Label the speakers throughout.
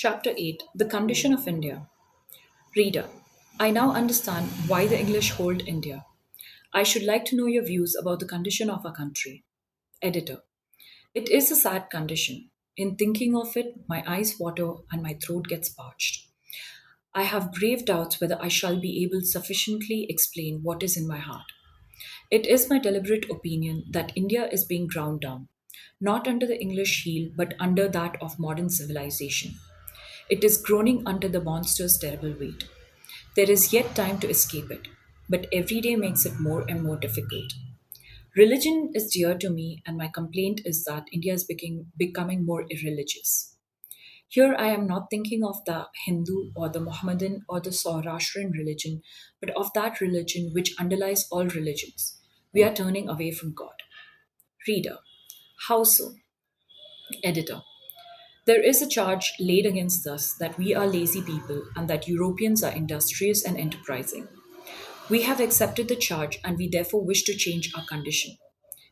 Speaker 1: Chapter 8 The Condition of India. Reader, I now understand why the English hold India. I should like to know your views about the condition of our country. Editor, it is a sad condition. In thinking of it, my eyes water and my throat gets parched. I have grave doubts whether I shall be able sufficiently explain what is in my heart. It is my deliberate opinion that India is being ground down, not under the English heel, but under that of modern civilization. It is groaning under the monster's terrible weight. There is yet time to escape it, but every day makes it more and more difficult. Religion is dear to me, and my complaint is that India is becoming more irreligious. Here I am not thinking of the Hindu or the Mohammedan or the Zoroastrian religion, but of that religion which underlies all religions. We are turning away from God. Reader, how so? Editor, there is a charge laid against us that we are lazy people and that Europeans are industrious and enterprising. We have accepted the charge and we therefore wish to change our condition.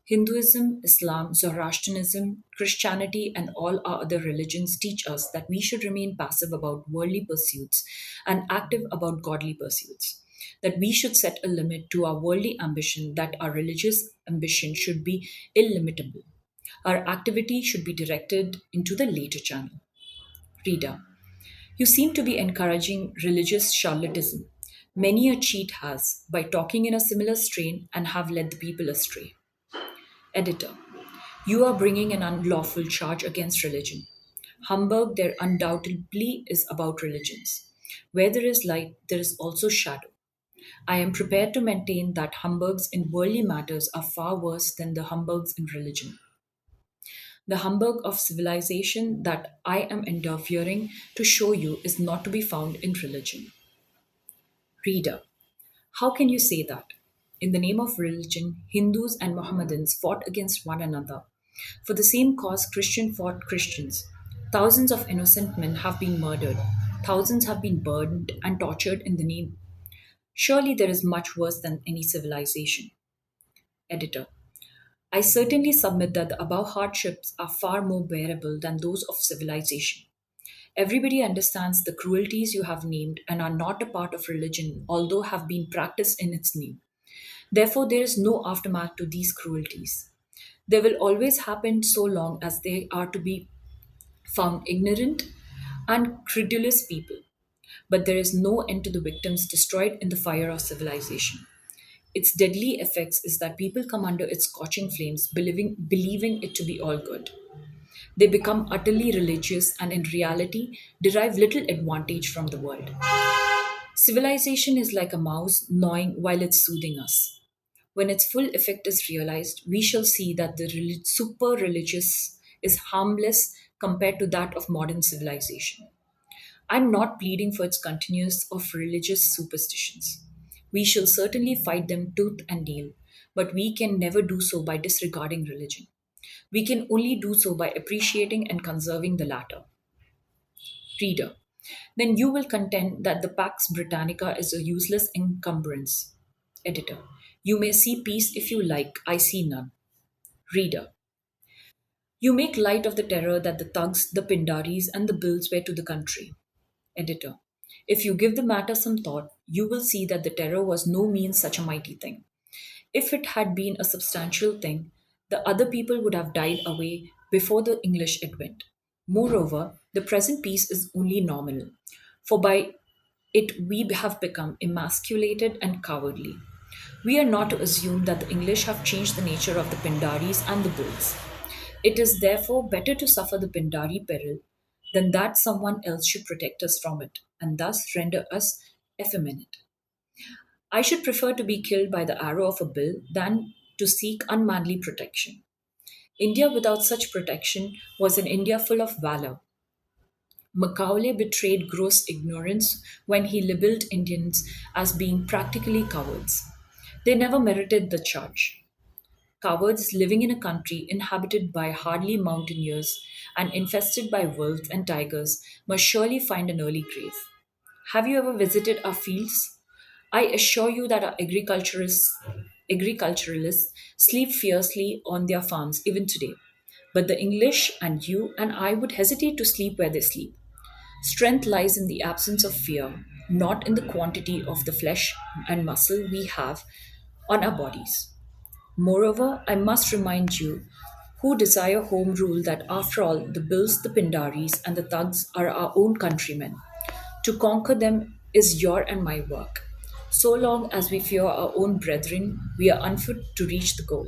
Speaker 1: Hinduism, Islam, Zoroastrianism, Christianity, and all our other religions teach us that we should remain passive about worldly pursuits and active about godly pursuits. That we should set a limit to our worldly ambition, that our religious ambition should be illimitable. Our activity should be directed into the later channel. Reader, you seem to be encouraging religious charlatanism. Many a cheat has, by talking in a similar strain, and have led the people astray. Editor, you are bringing an unlawful charge against religion. Humbug, there undoubtedly is about religions. Where there is light, there is also shadow. I am prepared to maintain that humbugs in worldly matters are far worse than the humbugs in religion. The humbug of civilization that I am endeavoring to show you is not to be found in religion. Reader, how can you say that? In the name of religion, Hindus and Mohammedans fought against one another. For the same cause, Christian fought Christians. Thousands of innocent men have been murdered. Thousands have been burned and tortured in the name. Surely there is much worse than any civilization. Editor, I certainly submit that the above hardships are far more bearable than those of civilization. Everybody understands the cruelties you have named and are not a part of religion, although have been practiced in its name. Therefore, there is no aftermath to these cruelties. They will always happen so long as they are to be found ignorant and credulous people. But there is no end to the victims destroyed in the fire of civilization. Its deadly effects is that people come under its scorching flames, believing it to be all good. They become utterly religious and in reality derive little advantage from the world. Civilization is like a mouse gnawing while it's soothing us. When its full effect is realized, we shall see that the super religious is harmless compared to that of modern civilization. I'm not pleading for its continuance of religious superstitions. We shall certainly fight them tooth and nail, but we can never do so by disregarding religion. We can only do so by appreciating and conserving the latter. Reader, then you will contend that the Pax Britannica is a useless encumbrance. Editor, you may see peace if you like, I see none. Reader, you make light of the terror that the thugs, the Pindaris, and the Bills were to the country. Editor, if you give the matter some thought, you will see that the terror was no means such a mighty thing. If it had been a substantial thing, the other people would have died away before the English advent. Moreover, the present peace is only nominal, for by it we have become emasculated and cowardly. We are not to assume that the English have changed the nature of the Pindaris and the Bulls. It is therefore better to suffer the Pindari peril than that someone else should protect us from it, and thus render us effeminate. I should prefer to be killed by the arrow of a bill than to seek unmanly protection. India without such protection was an India full of valor. Macaulay betrayed gross ignorance when he libelled Indians as being practically cowards. They never merited the charge. Cowards living in a country inhabited by hardy mountaineers and infested by wolves and tigers must surely find an early grave. Have you ever visited our fields? I assure you that our agriculturalists sleep fiercely on their farms even today. But the English and you and I would hesitate to sleep where they sleep. Strength lies in the absence of fear, not in the quantity of the flesh and muscle we have on our bodies. Moreover, I must remind you who desire home rule that after all, the Bills, the Pindaris, and the Thugs are our own countrymen. To conquer them is your and my work. So long as we fear our own brethren, we are unfit to reach the goal.